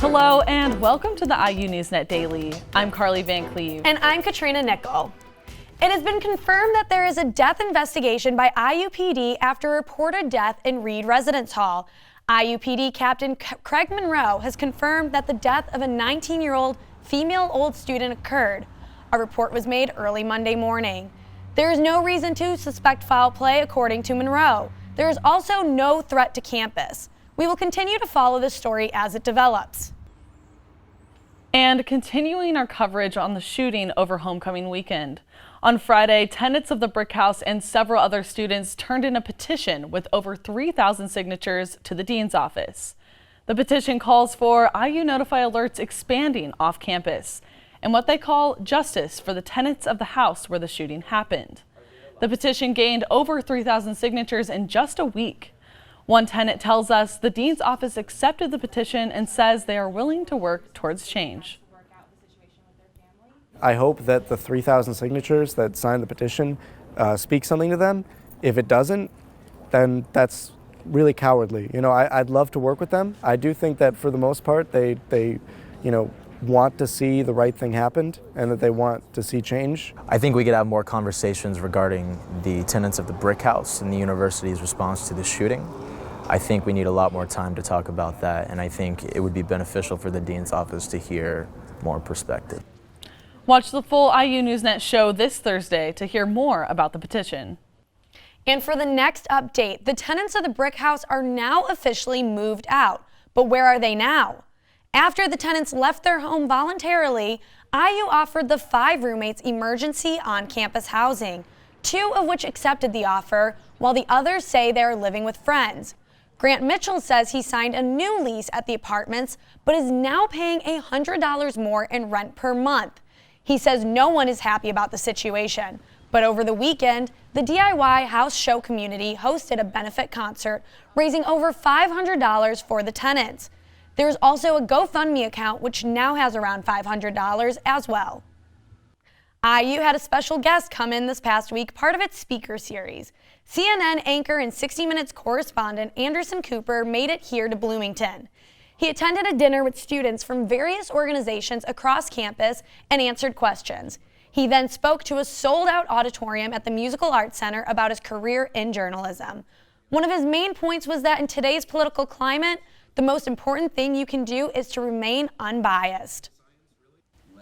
Hello and welcome to the IU NewsNet Daily. I'm Karli VanCleave. And I'm Katrina Nickell. It has been confirmed that there is a death investigation by IUPD after a reported death in Reed Residence Hall. IUPD Captain Craig Monroe has confirmed that the death of a 19-year-old female old student occurred. A report was made early Monday morning. There is no reason to suspect foul play, according to Monroe. There is also no threat to campus. We will continue to follow this story as it develops. And continuing our coverage on the shooting over homecoming weekend. On Friday, tenants of the Brick House and several other students turned in a petition with over 3,000 signatures to the dean's office. The petition calls for IU Notify alerts expanding off campus and what they call justice for the tenants of the house where the shooting happened. The petition gained over 3,000 signatures in just a week. One tenant tells us the dean's office accepted the petition and says they are willing to work towards change. I hope that the 3,000 signatures that signed the petition speak something to them. If it doesn't, then that's really cowardly. I'd love to work with them. I do think that for the most part, they want to see the right thing happen and that they want to see change. I think we could have more conversations regarding the tenants of the Brick House and the university's response to the shooting. I think we need a lot more time to talk about that, and I think it would be beneficial for the dean's office to hear more perspective. Watch the full IU NewsNet show this Thursday to hear more about the petition. And for the next update, the tenants of the Brick House are now officially moved out. But where are they now? After the tenants left their home voluntarily, IU offered the 5 roommates emergency on-campus housing, 2 of which accepted the offer, while the others say they are living with friends. Grant Mitchell says he signed a new lease at the apartments, but is now paying $100 more in rent per month. He says no one is happy about the situation. But over the weekend, the DIY house show community hosted a benefit concert, raising over $500 for the tenants. There's also a GoFundMe account, which now has around $500 as well. IU had a special guest come in this past week, part of its speaker series. CNN anchor and 60 Minutes correspondent Anderson Cooper made it here to Bloomington. He attended a dinner with students from various organizations across campus and answered questions. He then spoke to a sold-out auditorium at the Musical Arts Center about his career in journalism. One of his main points was that in today's political climate, the most important thing you can do is to remain unbiased.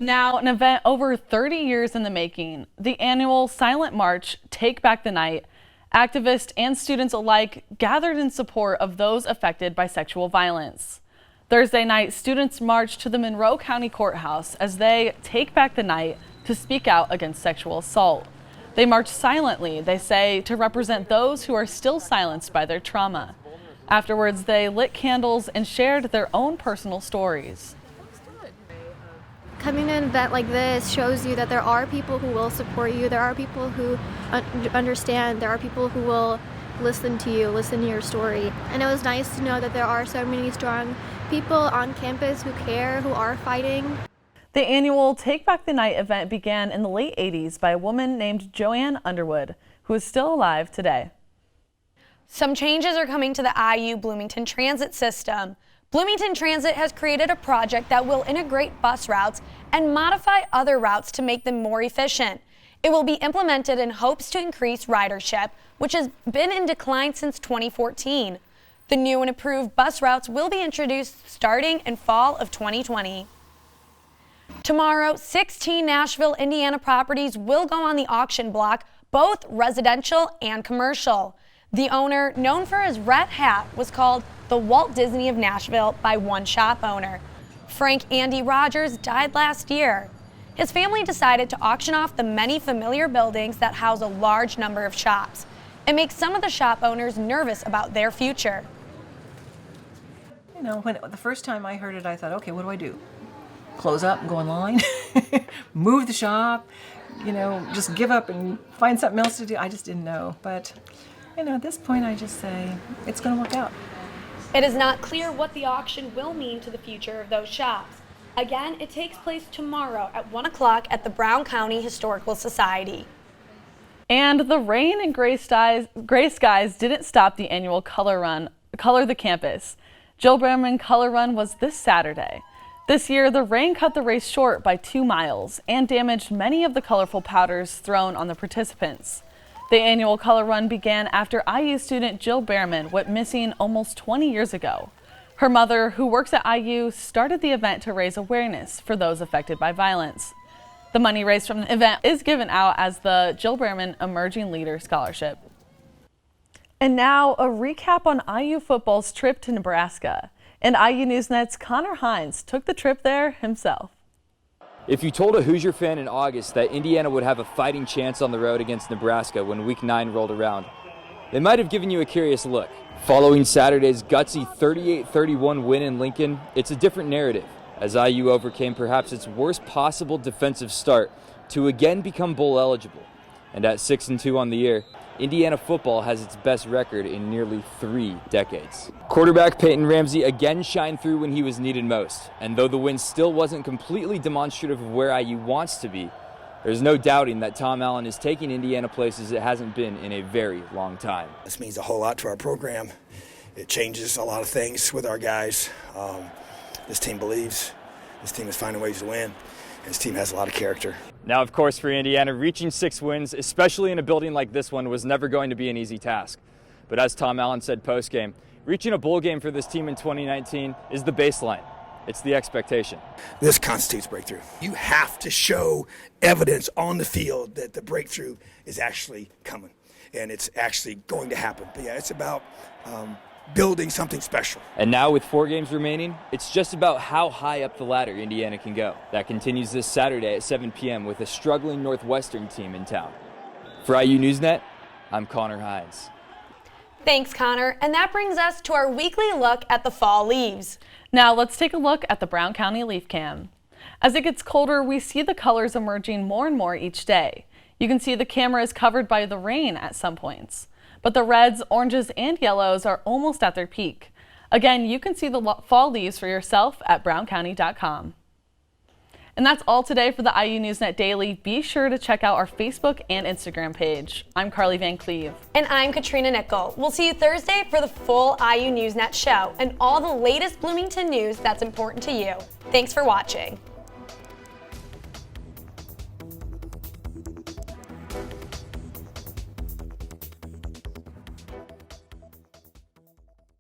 Now, an event over 30 years in the making, the annual Silent March, Take Back the Night. Activists and students alike gathered in support of those affected by sexual violence. Thursday night, students marched to the Monroe County Courthouse as they take back the night to speak out against sexual assault. They marched silently, they say, to represent those who are still silenced by their trauma. Afterwards, they lit candles and shared their own personal stories. Coming to an event like this shows you that there are people who will support you, there are people who understand, there are people who will listen to you, listen to your story. And it was nice to know that there are so many strong people on campus who care, who are fighting. The annual Take Back the Night event began in the late 80s by a woman named Joanne Underwood, who is still alive today. Some changes are coming to the IU Bloomington transit system. Bloomington Transit has created a project that will integrate bus routes and modify other routes to make them more efficient. It will be implemented in hopes to increase ridership, which has been in decline since 2014. The new and improved bus routes will be introduced starting in fall of 2020. Tomorrow, 16 Nashville, Indiana properties will go on the auction block, both residential and commercial. The owner, known for his red hat, was called the Walt Disney of Nashville by one shop owner. Frank Andy Rogers died last year. His family decided to auction off the many familiar buildings that house a large number of shops. It makes some of the shop owners nervous about their future. When the first time I heard it, I thought, okay, what do I do? Close up and go online? Move the shop? Just give up and find something else to do? I just didn't know. But, at this point, I just say it's going to work out. It is not clear what the auction will mean to the future of those shops. Again, it takes place tomorrow at 1 o'clock at the Brown County Historical Society. And the rain and gray skies didn't stop the annual Color the Campus. Jill Bramman Color Run was this Saturday. This year, the rain cut the race short by 2 miles and damaged many of the colorful powders thrown on the participants. The annual color run began after IU student Jill Behrman went missing almost 20 years ago. Her mother, who works at IU, started the event to raise awareness for those affected by violence. The money raised from the event is given out as the Jill Behrman Emerging Leader Scholarship. And now a recap on IU football's trip to Nebraska. And IU NewsNet's Connor Hines took the trip there himself. If you told a Hoosier fan in August that Indiana would have a fighting chance on the road against Nebraska when Week 9 rolled around, they might have given you a curious look. Following Saturday's gutsy 38-31 win in Lincoln, it's a different narrative, as IU overcame perhaps its worst possible defensive start to again become bowl eligible. And at 6-2 on the year, Indiana football has its best record in nearly 3 decades. Quarterback Peyton Ramsey again shined through when he was needed most, and though the win still wasn't completely demonstrative of where IU wants to be, there's no doubting that Tom Allen is taking Indiana places it hasn't been in a very long time. This means a whole lot to our program. It changes a lot of things with our guys. This team believes. This team is finding ways to win. This team has a lot of character. Now, of course, for Indiana, reaching 6 wins, especially in a building like this one, was never going to be an easy task. But as Tom Allen said post-game, reaching a bowl game for this team in 2019 is the baseline. It's the expectation. This constitutes breakthrough. You have to show evidence on the field that the breakthrough is actually coming and it's actually going to happen. But yeah, it's about building something special. And now with 4 games remaining, it's just about how high up the ladder Indiana can go. That continues this Saturday at 7 p.m. with a struggling Northwestern team in town. For IU NewsNet, I'm Connor Hines. Thanks, Connor. And that brings us to our weekly look at the fall leaves. Now let's take a look at the Brown County leaf cam. As it gets colder, we see the colors emerging more and more each day. You can see the camera is covered by the rain at some points. But the reds, oranges, and yellows are almost at their peak. Again, you can see the fall leaves for yourself at browncounty.com. And that's all today for the IU NewsNet Daily. Be sure to check out our Facebook and Instagram page. I'm Karli VanCleave. And I'm Katrina Nickell. We'll see you Thursday for the full IU NewsNet show and all the latest Bloomington news that's important to you. Thanks for watching.